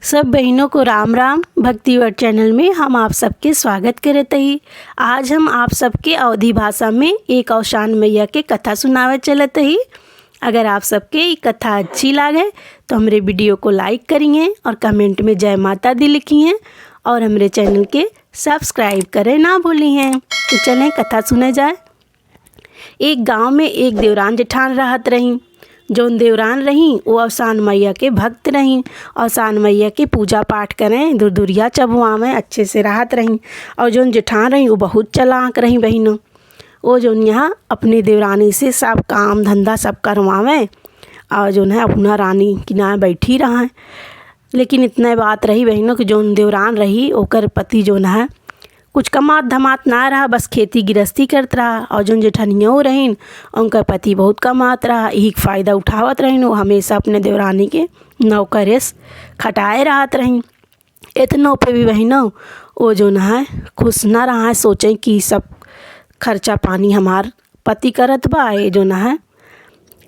सब बहनों को राम राम। भक्ति वर्ड चैनल में हम आप सबके स्वागत करते ही। आज हम आप सबके अवधी भाषा में एक औसान मैया के कथा सुनावे चलते ही। अगर आप सबके ये कथा अच्छी लगे तो हमारे वीडियो को लाइक करिए और कमेंट में जय माता दी लिखिए और हमारे चैनल के सब्सक्राइब करें ना भूलिए। तो चलें कथा सुने जाए। एक गांव में एक देवरान जेठान रहत रही। जौन देवरान रही वो औसान मैया के भक्त रहीं। औसान मैया के पूजा पाठ करें, दुरदुरिया चबुआवें, अच्छे से रहत रहीं। और जौन जेठान रही वो बहुत चालाक रहीं बहनों। वो जौन यहाँ अपनी देवरानी से सब काम धंधा सब करवावें और जौन है अपना रानी किनारे बैठी रहें। लेकिन इतना बात रही बहनों कि जौन देवरान रही ओकर पति जौन है कुछ कमात धमात ना रहा, बस खेती गृहस्थी करत रहा। और जौन जेठनियों रहीन उनका पति बहुत कमात रहा, यही फ़ायदा उठावत रहीन। वो हमेशा अपने देवरानी के नौकरेस खटाए रहत रहीन। इतनों पे भी बहनों वो जौन है खुश ना रहा, सोचें कि सब खर्चा पानी हमार पति करत बा। ये जौन है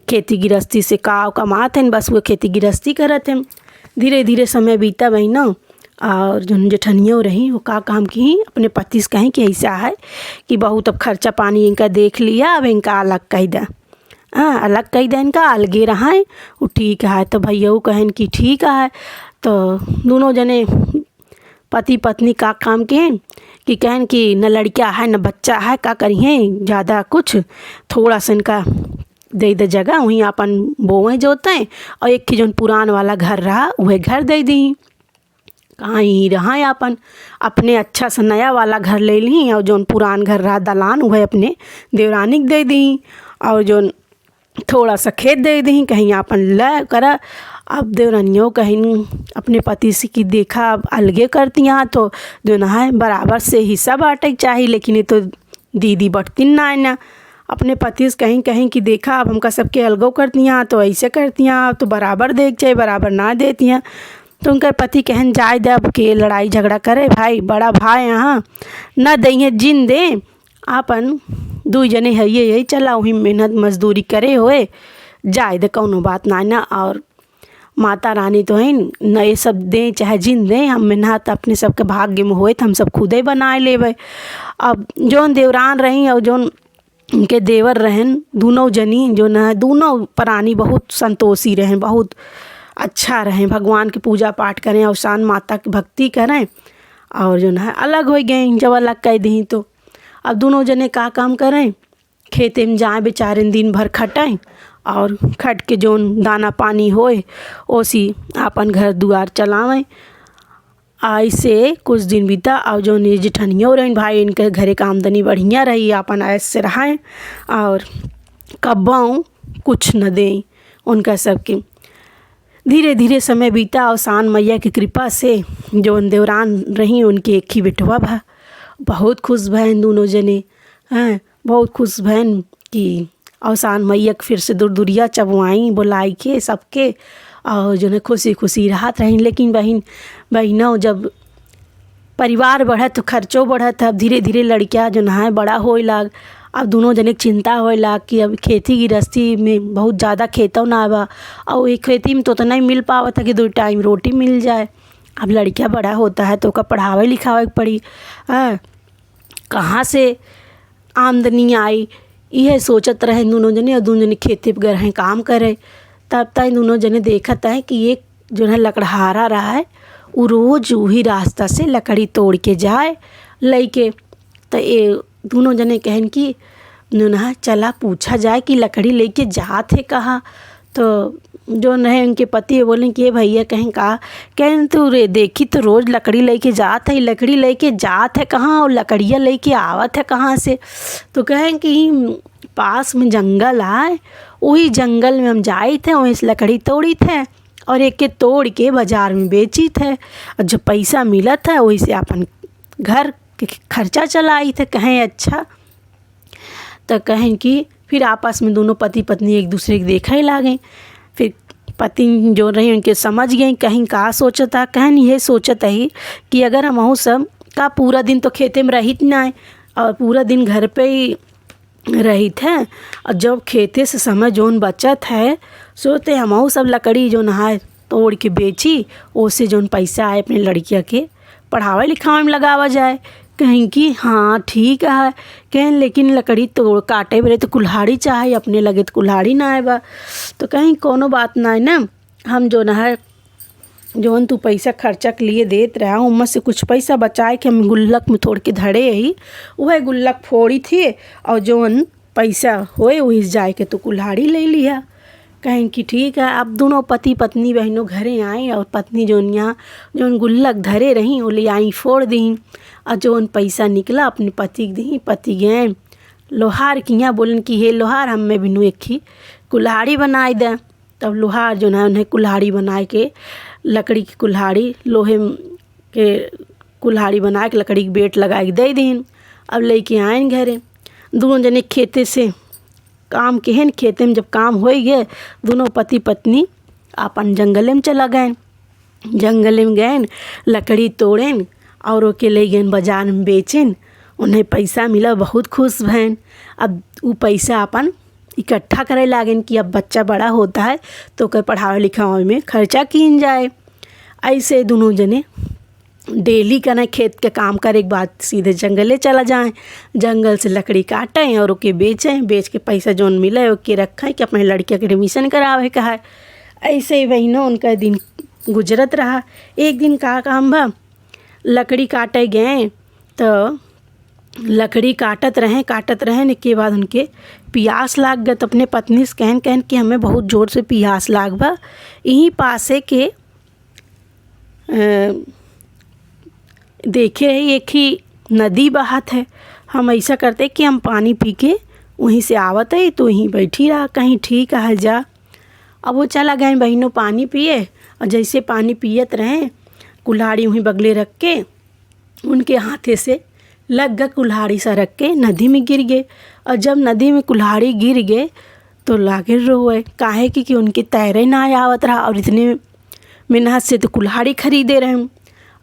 खेती गृहस्थी से का कमात हैं, बस वो खेती गृहस्थी करत हैं। धीरे धीरे समय बीता बहनों और जौन जेठनियों रही वो का काम की अपने पति से कहें कि ऐसा है कि बहुत अब खर्चा पानी इनका देख लिया, अब इनका अलग कह दे। अलग कह दे, इनका अलगे रहा है वो ठीक है। तो भैया वो कहन कि ठीक है। तो दोनों जने पति पत्नी का काम के कि कहन कि न लड़का है न बच्चा है, का करिए ज़्यादा कुछ थोड़ा सा इनका दे दे जगह, वहीं अपन बोवें जोतें और एक जौन पुरान वाला घर रहा वह घर दे दी। कहाँ ही रहा अपन अपने अच्छा सा नया वाला घर ले ली और जौन पुरान घर रहा दलान वह अपने देवरानी दे दी और जौन थोड़ा सा खेत दे दी कहीं अपन ल करा। अब देवरानियों कहीं अपने पति से कि देखा अब अलगे करती यहाँ तो जो ना है बराबर से हिस्सा बांटे चाहिए, लेकिन ये तो दीदी बटती ना है ना। अपने पति से कहीं कहीं कि देखा अब हमका सबके अलगो करती हैं तो ऐसे करती हैं, तो बराबर देख चाहिए बराबर ना देती हैं। तो उनका पति कहन जाए दे अब के लड़ाई झगड़ा करे, भाई बड़ा भाई यहाँ न दे जिन दे आपन दू जने है यही चला वही मेहनत मजदूरी करे होए जाए दे कौनो बात ना। और माता रानी तो है न ये सब दें चाहे जिन दें, हम मेहनत अपने सबके भाग्य में होए तो हम सब खुदे बनाए लेवे। अब जौन देवरान रही और जौन उनके देवर रहन दोनों जनी जो न दोनों प्राणी बहुत संतोषी रहें, बहुत अच्छा रहें, भगवान की पूजा पाठ करें, औसान माता की भक्ति करें। और जो है अलग हो गए, जब अलग कह दी तो अब दोनों जने का काम करें, खेते में जाएं बेचारे दिन भर खटें और खट के जोन दाना पानी होए ओसी अपन घर दुआर चलावें। ऐसे कुछ दिन बीता और जो जेठनियों रहें भाई इनके घरे का आमदनी बढ़िया रही, अपन ऐसे रहें और कब्बाऊँ कुछ न दें उनका सबके। धीरे धीरे समय बीता, औसान मैया की कृपा से जो देवरान रही उनके एक ही बेटवा भा। बहुत खुश भैन दोनों जने हैं, बहुत खुश भैन कि औसान मैया फिर से दुरदुरिया चबुआई बुलाई के सबके और जो है खुशी खुशी राहत रही। लेकिन बहनों जब परिवार बढ़त तो खर्चों बढ़त। अब धीरे धीरे लड़कियाँ जो है बड़ा होए लाग। अब दोनों जने चिंता होए लाग कि अब खेती गृहस्थी में बहुत ज़्यादा खेतों ना आवा और एक खेती में तो नहीं मिल पावा था कि 2 टाइम रोटी मिल जाए। अब लड़कियाँ बड़ा होता है तो ओका पढ़ावे लिखावे पड़ी, कहाँ से आमदनी आई यह सोचत रहे दोनों जने। और दोनों जने खेती पर गए काम करे। तब तक दोनों जने देखत है कि एक जो है लकड़हारा रहा है वो रोज़ वही रास्ता से लकड़ी तोड़ के जाए लेके। तो ये दोनों जने कहन कि ना चला पूछा जाए कि लकड़ी लेके जात है कहाँ। तो जो है उनके पति बोलें कि ये भैया कहें का कहें तू रे देखी तो रोज़ लकड़ी लेके जात है, लकड़ी लेके जात है कहाँ और लकड़ियाँ लेके आवत है कहाँ से। तो कहें कि पास में जंगल आए, वही जंगल में हम जाए थे, वहीं से लकड़ी तोड़ी थे और एक के तोड़ के बाज़ार में बेची थे और जो पैसा मिला था वही से अपन घर के खर्चा चलाई थे। कहें अच्छा। तो कहें कि फिर आपस में दोनों पति पत्नी एक दूसरे के देखे लागे। फिर पति जो रही उनके समझ गई कहीं का सोचता, कहें ये सोचता ही कि अगर हम सब का पूरा दिन तो खेते में रहित ना है और पूरा दिन घर पे ही रहित है और जब खेते से समय जोन बचत है सोते हम सब लकड़ी जो नहाए तोड़ के बेची, ओसे जौन पैसा आए अपने लड़किया के पढ़ावे लिखावे में लगावा जाए। कहीं कि हाँ ठीक है, कहें लेकिन लकड़ी तोड़ काटे बेरे तो कुल्हाड़ी चाहे, अपने लगे तो कुल्हाड़ी ना आए बा। तो कहीं कोनो बात ना है ना, हम जो है जौन तू पैसा खर्चा के लिए देत रहा उनमें से कुछ पैसा बचाए के हम गुल्लक में तोड़ के धरे ही, वह गुल्लक फोड़ी थी और जौन पैसा होए वही जाए के तो कुल्हाड़ी ले लिया। कहें कि ठीक है। अब दोनों पति पत्नी बहनों घरे आए और पत्नी जौन गुल्लक धरे रही वो ले आई फोड़ दी और जौन पैसा निकला अपने पति के दी। पति गए लोहार किया, बोलन कि हे लोहार हमें बिनू एक ही कुल्हाड़ी बनाए दे। तब लोहार जो है उन्हें कुल्हाड़ी बनाए के, लकड़ी की कुल्हाड़ी, लोहे के कुल्हाड़ी बना के लकड़ी की बेट लगा के दे दीन। अब लेके आए घरे, दोनों जने खेते से काम के हैं। खेते में जब काम हो गए दोनों पति पत्नी अपन जंगले में चला गए। जंगले में गए, लकड़ी तोड़ें और ओके ले गए बाजार में बेचें। उन्हें पैसा मिला, बहुत खुश भैन। अब वो पैसा अपन इकट्ठा करे लागेन कि अब बच्चा बड़ा होता है तो ओकर पढ़ावे लिखावे में खर्चा किन जाए। ऐसे दोनों जने डेली का ना खेत के काम करे के बाद सीधे जंगले चला जाएं, जंगल से लकड़ी काटें और ओके बेचें, बेच के पैसा जौन मिले ओके रखें कि अपने लड़किया के एडमिशन करावे का है। ऐसे ही बहनों उनका दिन गुजरत रहा। एक दिन का काम बा, लकड़ी काटे गए तो लकड़ी काटत रहें के बाद उनके प्यास लाग गए। तो अपने पत्नी से कहन कि हमें बहुत ज़ोर से प्यास लाग बा, यहीं पासे के देखे ही एक ही नदी बहत है, हम ऐसा करते कि हम पानी पी के वहीं से आवत है तो वहीं बैठी रहा। कहीं ठीक है जा। अब वो चला गए बहनों पानी पिए, और जैसे पानी पियत रहे कुल्हाड़ी वहीं बगले रख के उनके हाथे से लग गए, कुल्हाड़ी सा रख के नदी में गिर गए। और जब नदी में कुल्हाड़ी गिर गए तो लागे रोए, काहे कि उनके तैरे ना आवत रहा और इतने मेहनत से तो कुल्हाड़ी खरीदे रहे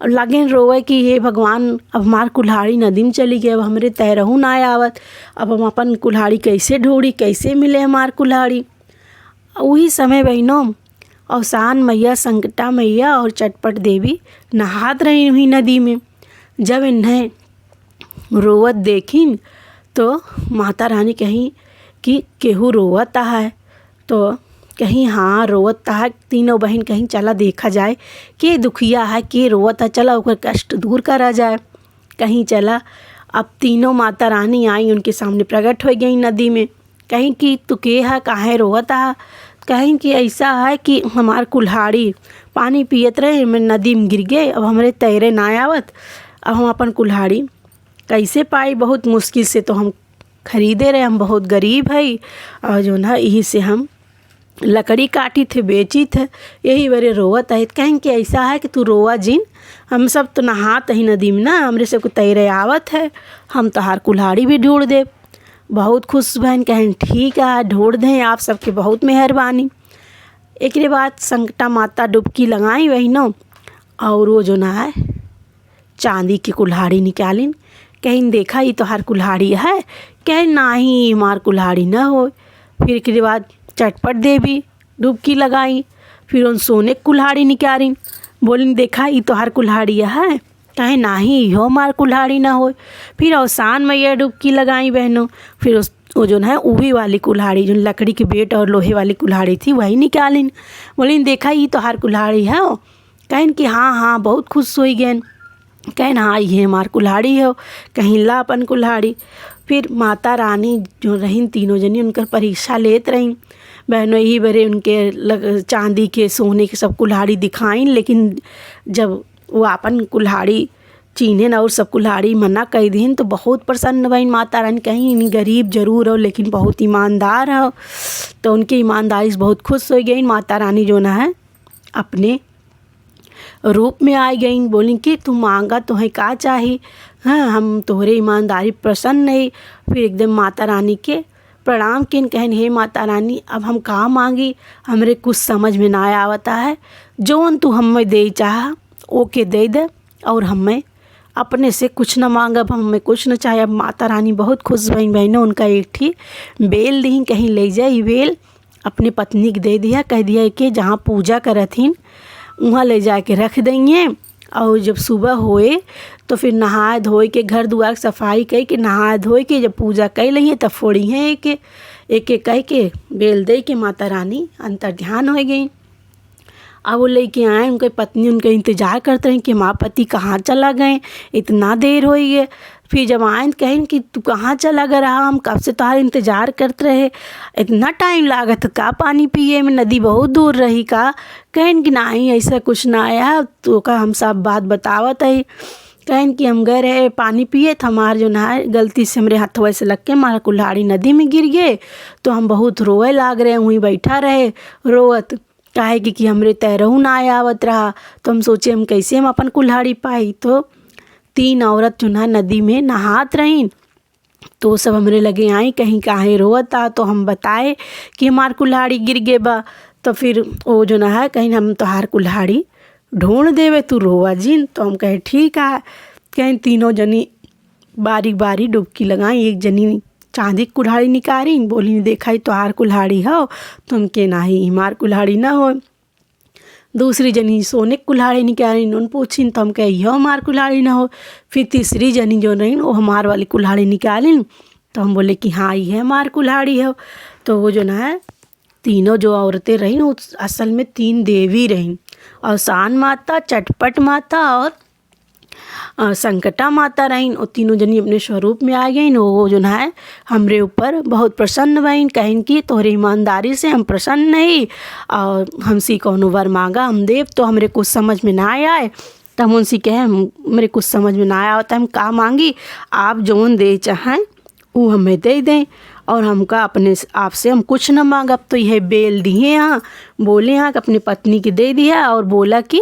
और लागे रोए कि हे भगवान अब हमार कुल्हाड़ी नदी में चली गई, अब हमरे तैरहू ना आवत, अब हम अपन कुल्हाड़ी कैसे ढूंढी, कैसे मिले हमार कुल्हाड़ी। वही समय बहनों अवसान मैया, संकटा मैया और चटपट देवी नहात रही हुई नदी में। जब इन्हें रोवत देखीं तो माता रानी कहीं कि केहू रोवत है, तो कहीं हाँ रोवत है। तीनों बहन कहीं चला देखा जाए के दुखिया है, के रोवत है, चला ओकर कष्ट दूर करा जाए। कहीं चला, अब तीनों माता रानी आई, उनके सामने प्रकट हो गई नदी में। कहीं कि तू के है, काहे रोवत है। कहीं कि ऐसा है कि हमार कुल्हाड़ी पानी पियत रहे मैं नदी में गिर गए, अब हमरे तैरे ना आवत, अब हम अपन कुल्हाड़ी कैसे पाई, बहुत मुश्किल से तो हम खरीदे रहे, हम बहुत गरीब है। और जो ना यही से हम लकड़ी काटी थे, बेची थे, यही बड़े रोवत है। कहें कि ऐसा है कि तू रोवा जिन, हम सब तो नहात ही नदी में ना, हमरे से को तैरे आवत है, हम तोहार कुल्हाड़ी भी ढूंढ दे। बहुत खुश बहन कहें ठीक है ढूंढ दें, आप सबके बहुत मेहरबानी। एक बाद संकटा माता डुबकी लगाई बहनों और वो जो ना है चांदी की कुल्हाड़ी निकालिन। कहीं देखा ये तोहार कुल्हाड़ी है, कहें नाही हमार कुल्हाड़ी ना हो। फिर के बाद चटपट देवी डुबकी लगाई, फिर उन सोने कुल्हाड़ी निकाली, बोलिन देखा ये तोहार कुल्हाड़ी है, कहें नाही हो हमार कुल्हाड़ी ना हो। फिर अवसान मैया डुबकी लगाई बहनों, फिर वो जो है उही वाली कुल्हाड़ी जो लकड़ी की बेट और लोहे वाली कुल्हाड़ी थी वही निकालिन, बोलिन देखा ये तोहार कुल्हाड़ी है। कहें कि हाँ हाँ बहुत खुश हो गए, कहें हाँ ये हमार कुल्हाड़ी हो। कहीं ला अपन कुल्हाड़ी। फिर माता रानी जो रहीं तीनों जनी उनकर परीक्षा लेत रहीं बहनों, यही बड़े उनके चांदी के सोने के सब कुल्हाड़ी दिखाइन, लेकिन जब वो अपन कुल्हाड़ी चीन्हन और सब कुल्हाड़ी मना कह दीन तो बहुत प्रसन्न बहन माता रानी। कहीं गरीब जरूर हो लेकिन बहुत ईमानदार हो, तो उनकी ईमानदारी से बहुत खुश हो गई। माता रानी जो ना है अपने रूप में आ गई, बोली कि तू मांगा तुम्हें का चाहिए, हाँ हम तोहरे ईमानदारी प्रसन्न नहीं। फिर एकदम माता रानी के प्रणाम किन, कहन हे माता रानी अब हम कहाँ मांगी, हमरे कुछ समझ में ना आवता है, जोन तू हमें दे चाह ओके दे दे, और हमें अपने से कुछ न मांगब, हमें कुछ न चाहे। अब माता रानी बहुत खुश भई बहनों, उनका एक थी बेल दी, कहीं ले जाए बेल अपने पत्नी के दे दिया, कह दिया कि जहाँ पूजा करथिन वहाँ ले जा के रख देंगे। और जब सुबह होए तो फिर नहाए धोए के घर दुआर सफाई कह के नहाए धोए के जब पूजा कर लेंगे तब फोड़ी हैं एक एक कह के बेल दे के माता रानी अंतर ध्यान हो गई। अब वो लेके आए, उनके पत्नी उनका इंतज़ार करते रहे कि माँ पति कहाँ चला गए, इतना देर हो गई। फिर जब आए तो कहें कि तू कहाँ चला गया रहा, हम कब से तुम्हारा इंतज़ार करते रहे, इतना टाइम लागत का पानी पिए में, नदी बहुत दूर रही का। कहें कि नहीं ऐसा कुछ ना आया, तो का हम सब बात बतावत है। कहें कि हम गए रहे पानी पिए तो हमारे जो ना गलती से हमारे हाथों से लग के हमारा कुल्हाड़ी नदी में गिर गए, तो हम बहुत रोए लाग रहे, वहीं बैठा रहे रोवत, काहे कि हमरे तैरहू ना आवत रहा। तो हम सोचे हम कैसे हम अपन कुल्हाड़ी पाई। तो 3 औरत जो ना नदी में नहात रहीं, तो सब हमरे लगे आई कहीं काहे रोता। तो हम बताए कि हमार कुल्हाड़ी गिर गे बा। तो फिर वो जो ना है कहीं हम तोहार कुल्हाड़ी ढूंढ देवे, तू रोवा जिन। तो हम कहे ठीक है। कहीं तीनों जनी बारी बारी डुबकी लगाई, एक जनी चांदी की कुल्हाड़ी निकाली, बोली देखा ही तोहार कुल्हाड़ी हो, तुम के नाही हमार कुल्हाड़ी ना हो। दूसरी जनी सोने की कुल्हाड़ी निकाली, उन पूछी तो हम कहे हो हमार कुल्हाड़ी ना हो। फिर तीसरी जनी जो रही वो हमार वाली कुल्हाड़ी निकाली, तो हम बोले कि हाँ ये हमार कुल्हाड़ी हो। तो वो जो ना है तीनों जो औरतें रहीं वो असल में 3 देवी रहीं, अवसान माता, चटपट माता और संकटा माता रहीं। और तीनों जनी अपने स्वरूप में आ गई। वो जो है हमरे ऊपर बहुत प्रसन्न भईन, कहें कि तोहरे ईमानदारी से हम प्रसन्न नहीं और हमसे कौनो वर मांगा हम देव। तो हमरे कुछ समझ में ना आए, तो हम उनसे कहे मेरे कुछ समझ में ना आया होता, हम का मांगी, आप जोन दे चाहें वो हमें दे दें, और हमका अपने आप से हम कुछ न मांग। अब तो यह बेल दिए यहाँ, बोले यहाँ कि अपनी पत्नी के दे दिया और बोला कि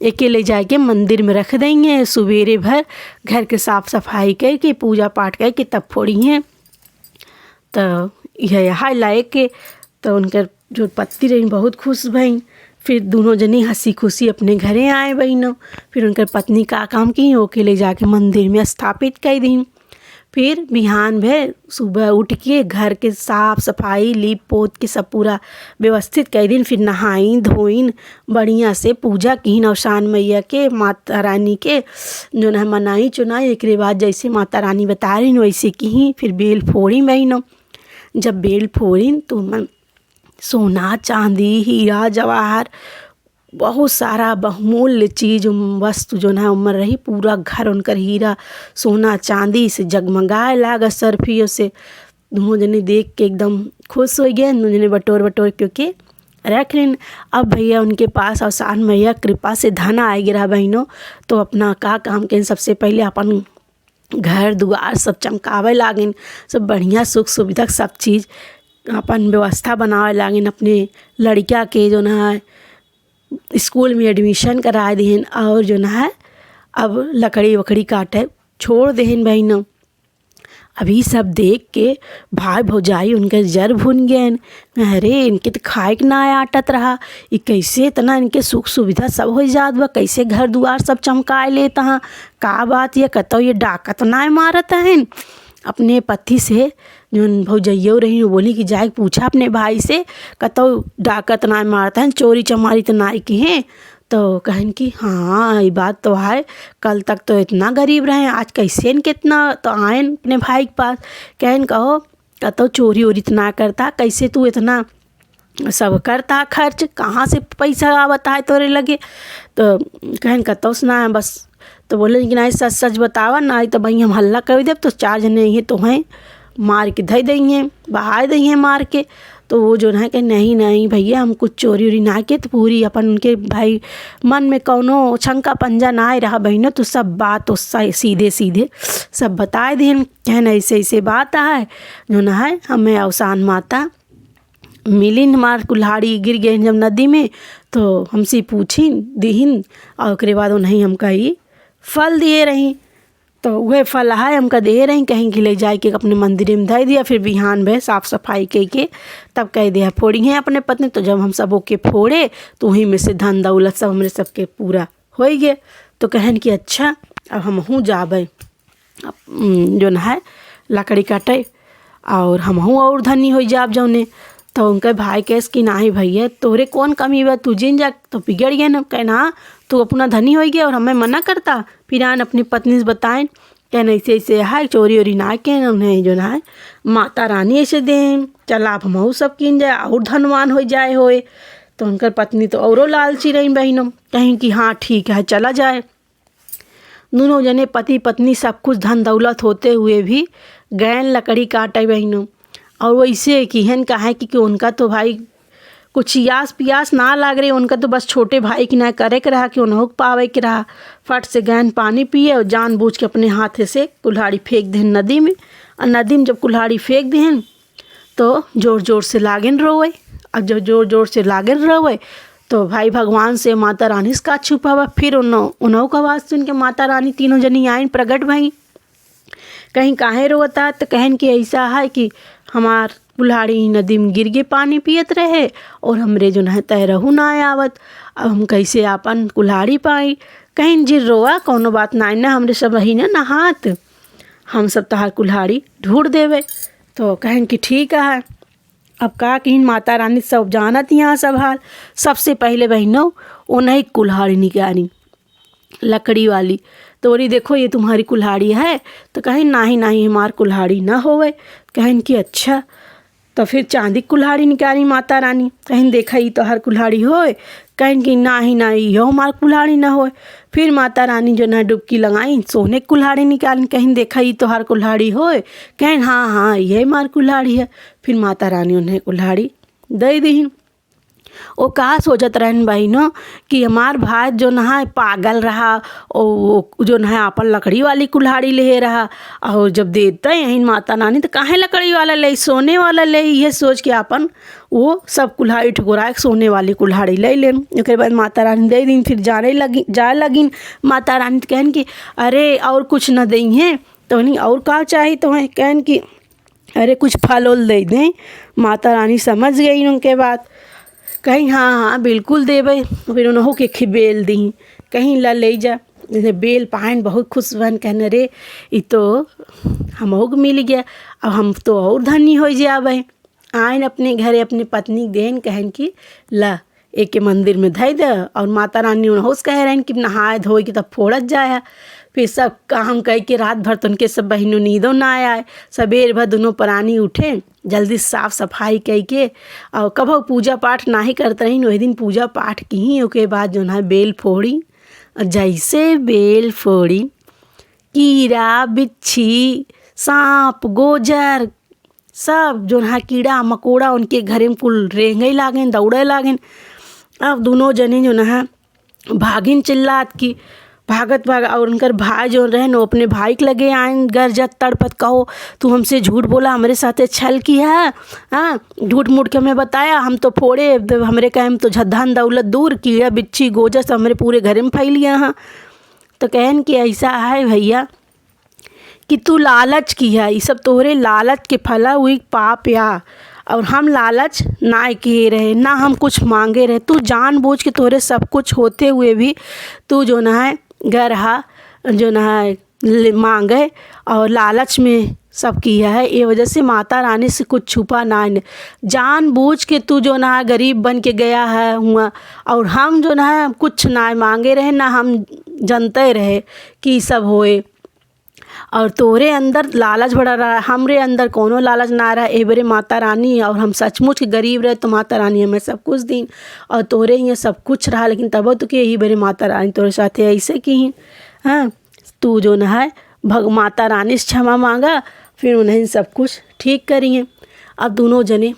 एके ले जाके मंदिर में रख देंगे, सवेरे भर घर के साफ़ सफाई करके पूजा पाठ करके तब फोड़ी हैं। तो यह लाए के तो उनकर जो पति रही बहुत खुश भई। फिर दोनों जनी हंसी खुशी अपने घरे आए बहनों। फिर उनकर पत्नी का काम की ओके ले जाके मंदिर में स्थापित कर दी। फिर बिहान भे सुबह उठ के घर के साफ़ सफाई लीप पोत के सब पूरा व्यवस्थित कर दिन। फिर नहाइन धोइन बढ़िया से पूजा की नवसान मैया के, माता रानी के जो न मनाई चुनाई। एक बाद जैसे माता रानी बता रही वैसे की। फिर बेल फोड़ी बहनों। जब बेल फोड़ी तो सोना चांदी हीरा जवाहर बहुत सारा बहुमूल्य चीज़ वस्तु जो है उमर रही। पूरा घर उनकर हीरा सोना चांदी से जगमगाए लागा सरफियों से। दोनों जने देख के एकदम खुश हो गए। दोनों जने बटोर बटोर क्योंकि रख लें। अब भैया उनके पास अवसान मैया कृपा से धन आ गिरा बहनों। तो अपना का काम के सबसे पहले अपन घर दुआर सब चमकावे लागें, सब बढ़िया सुख सुविधा सब चीज़ अपन व्यवस्था बनावे लागें। अपने लड़किया के जो है स्कूल में एडमिशन करा दें, और जो है अब लकड़ी वकड़ी काटे छोड़ दें बहनों। अभी सब देख के भाई भौजाई उनके जर भुन गए। अरे इनके तो खाए के ना आटत रहा, ये कैसे इतना इनके सुख सुविधा सब हो जात बा, कैसे घर दुआर सब चमकाए लेता हाँ, का बात ये कतो ये डाकत ना मारत हैं। अपने पति से जो भौजैयो रही बोली कि जाए पूछा अपने भाई से कतो डाकत ना मारता है, चोरी चमारी तो ना की हैं। तो कहन कि हाँ ये बात तो है, कल तक तो इतना गरीब रहे, आज कैसे इनके इतना। तो आए अपने भाई के पास, कहन कहो कतो चोरी वोरी इतना करता, कैसे तू इतना सब करता खर्च, कहाँ से पैसा आवता है तोरे लगे। तो कहन कतो सुना बस। तो बोले कि नहीं सच सच बतावा, ना तो भाई हम हल्ला कर दे तो 4 जने ये तो हैं मार के धई देंगे, बहा देंगे मार के। तो वो जो है कि नहीं नहीं भैया हम कुछ चोरी उरी ना के। तो पूरी अपन उनके भाई मन में कौनो शंका पंजा ना आए रहा बहनों। तो सब बात तो सीधे सीधे सब बताए दें, कहना ऐसे ऐसे बात है जो ना है हमें अवसान माता मिली हमार कुल्हाड़ी गिर गए जब नदी में। तो हमसे पूछी दीहिन और उसके बाद नहीं हमका ही फल दिए रही। तो वह फल है हमका दे रही, कहीं कि ले जाए के अपने मंदिर में धर दिया। फिर बिहान भे साफ़ सफाई के तब कह दिया फोड़ी हैं अपने पत्नी। तो जब हम सब ओके फोड़े तो वहीं में से धन दौलत सब हमारे सबके पूरा हो गए। तो कहन कि अच्छा अब हम हूँ जाबे जो न है लकड़ी काटे और हम हूँ और धनी हो जाब जौने। तो उनके भाई कहेस कि नाही भैया तोरे कौन कमी बा, तू जिन जा तो बिगड़ गया न। कहना तू अपना धनी हो गया और हमें मना करता। फिर आन अपनी पत्नी से बताएं कहना ऐसे ऐसे है, चोरी वोरी ना के उन्हें जो है माता रानी ऐसे दें, चल आप हम सब किन जाए और धनवान हो जाए होए। तो उनकर पत्नी तो औरों लालची रही बहनों, कहें कि हाँ ठीक है चला जाए। दोनों जने पति पत्नी सब कुछ धन दौलत होते हुए भी गैन लकड़ी काटे बहनों। और वैसे किहन कहा कि उनका तो भाई कुछ यास पियास ना लाग रही, उनका तो बस छोटे भाई की ना करे के रहा कि उन्हों पावे के रहा। फट से गैन पानी पिए और जानबूझ के अपने हाथे से कुल्हाड़ी फेंक दें नदी में। और नदी में जब कुल्हाड़ी फेंक दें तो जोर जोर से लागेन रोवे। और जब जोर जोर से लागेन रोवे तो भाई भगवान से माता रानी से का छुपावा। फिर उन्हों का आवाज़ सुन के माता रानी तीनों जनी आइन प्रगट भई। कहीं काहे रोता तो कहन कि ऐसा है कि हमार कुल्हाड़ी नदी में गिर के पानी पियत रहे और हमरे जो है तैरहू ना आवत, अब हम कैसे आपन कुल्हाड़ी पाई। कहीं जी रोआ कौनो बात ना ना, हमरे सब ही ना नहात, हम सब तहार कुल्हाड़ी ढूंढ देवे। तो कहन कि ठीक है। अब का कहीं माता रानी सब जानत यहाँ सब हाल। सबसे पहले बहनों उन्हें कुल्हाड़ी निकाली लकड़ी वाली। तो बोली देखो ये तुम्हारी कुल्हाड़ी है। तो कहें नाही नाही हमार कुल्हाड़ी ना होवे। कहें कि अच्छा। तो फिर चांदी कुल्हाड़ी निकाली माता रानी। कहें देखा ही तो हर कुल्हाड़ी होए। कहें कि नाही नाही यो हमार कुल्हाड़ी ना होए। फिर माता रानी जो ना डुबकी लगाई सोने कुल्हाड़ी निकाली। कहें देखा ही तो हर कुल्हाड़ी होए। कहें हाँ हाँ ये हमार कुल्हाड़ी है। फिर माता रानी उन्हें कुल्हाड़ी दे दी। वो कहा सोचत रहन बहनों कि हमार भाई जो नहा पागल रहा और वो जो नहा अपन लकड़ी वाली कुल्हाड़ी ले रहा, और जब देता यहीं माता रानी तो काहे लकड़ी वाला ले, सोने वाला ले। ये सोच के अपन वो सब कुल्हाड़ी ठुकरा सोने वाली कुल्हाड़ी ले लें। उसके बाद माता रानी दे दी। फिर जाए लगिन माता रानी तो कहन कि अरे और कुछ न दें हैं। तो नहीं और का चाहिए तो है। कहन कि अरे कुछ फल उल दे दें। माता रानी समझ गई उनके बात। कहीं हाँ हाँ बिल्कुल देवे। फिर उन्हों के बेल दी। कहीं ला ले जा। जैसे बेल पाइन बहुत खुश बन कहने रे ये तो हमों को मिल गया, अब हम तो और धनी हो जावे। आइन अपने घरे अपनी पत्नी देन कहन कि ला एक के मंदिर में धई दे। और माता रानी उन्हों से कह रहे कि नहाए धोए कि तब फोड़त जाए। फिर सब काम कह के रात भर तो उनके सब बहनों नींदों ना आए। सबेर भर दोनों प्राणी उठे जल्दी साफ सफाई कह के और कभो पूजा पाठ ना ही करते रही। वही दिन पूजा पाठ की ही। उसके बाद जो है बेल फोड़ी। जैसे बेल फोड़ी कीड़ा बिच्छी सांप गोजर सब जो है कीड़ा मकोड़ा उनके घरे में कुल रेंगे लागें दौड़े लागें। अब दोनों जने जो है भागिन चिल्लात की भागत भाग। और उनकर भाई जो रहे न अपने भाई के लगे आए गरजत तड़पत कहो तू हमसे झूठ बोला, हमारे साथे छल की है। हाँ झूठ मूठ के हमें बताया, हम तो फोड़े हमरे कहे हम तो धन दौलत दूर कीड़ा बिच्छी गोजस हमारे पूरे घर में फैल गया। हाँ तो कहन कि ऐसा है भैया कि तू लालच की है, ये सब तोहरे लालच के फला हुई पाप या। और हम लालच ना किए रहे ना हम कुछ मांगे रहे। तू जानबूझ के तोरे सब कुछ होते हुए भी तू जो ना है गरहा जो ना है मांगे और लालच में सब किया है। ये वजह से माता रानी से कुछ छुपा ना है। जानबूझ के तू जो ना है गरीब बन के गया है हुआ। और हम जो ना है कुछ ना मांगे रहे ना हम जानते रहे कि सब होए। और तोरे अंदर लालच बढ़ा रहा, हमरे अंदर कोनो लालच ना रहा। ए बरे माता रानी और हम सचमुच के गरीब रहे तो माता रानी हमें सब कुछ दी। और तोरे ये सब कुछ रहा लेकिन तब तो के यही बरे माता रानी तोरे साथे ऐसे की। हाँ तू जो न है माता रानी से क्षमा मांगा फिर उन्हें सब कुछ ठीक करिए। अब दोनों जने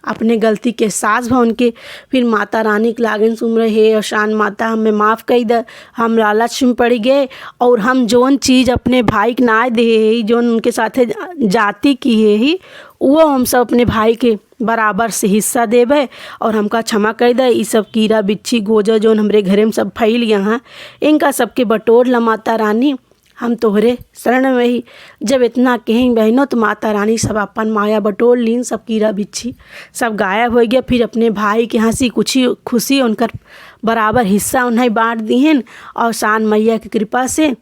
अपने गलती के सास भवन के फिर माता रानी के लागन सुमरे हे अशान माता हमें माफ़ कर दे, हम लालच में पड़ गए और हम जोन चीज़ अपने भाई के ना दे जोन उनके साथे जाति की है ही वो हम सब अपने भाई के बराबर से हिस्सा देवे और हमका क्षमा कर दे। ये सब कीड़ा बिच्छी गोजा जोन हमरे घरे में सब फैल गया हैं इनका सबके बटोर ला माता रानी, हम तोहरे शरण में ही। जब इतना कहीं बहनों तो माता रानी सब अपन माया बटोर लीन, सब कीड़ा बिच्छी सब गायब हो गया। फिर अपने भाई के हंसी कुछ खुशी उनकर बराबर हिस्सा उन्हें बांट दीहन। और शान मैया की कृपा से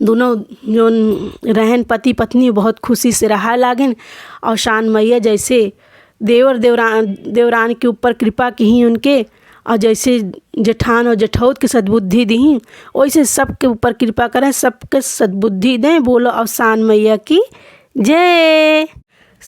दोनों जो रहन पति पत्नी बहुत खुशी से रहा लागन। और शान मैया जैसे देवर देवरान के ऊपर कृपा की उनके, और जैसे जेठान और जेठौत के सद्बुद्धि दी वैसे सबके ऊपर कृपा करें, सबके सद्बुद्धि दें। बोलो अवसान मैया की जय।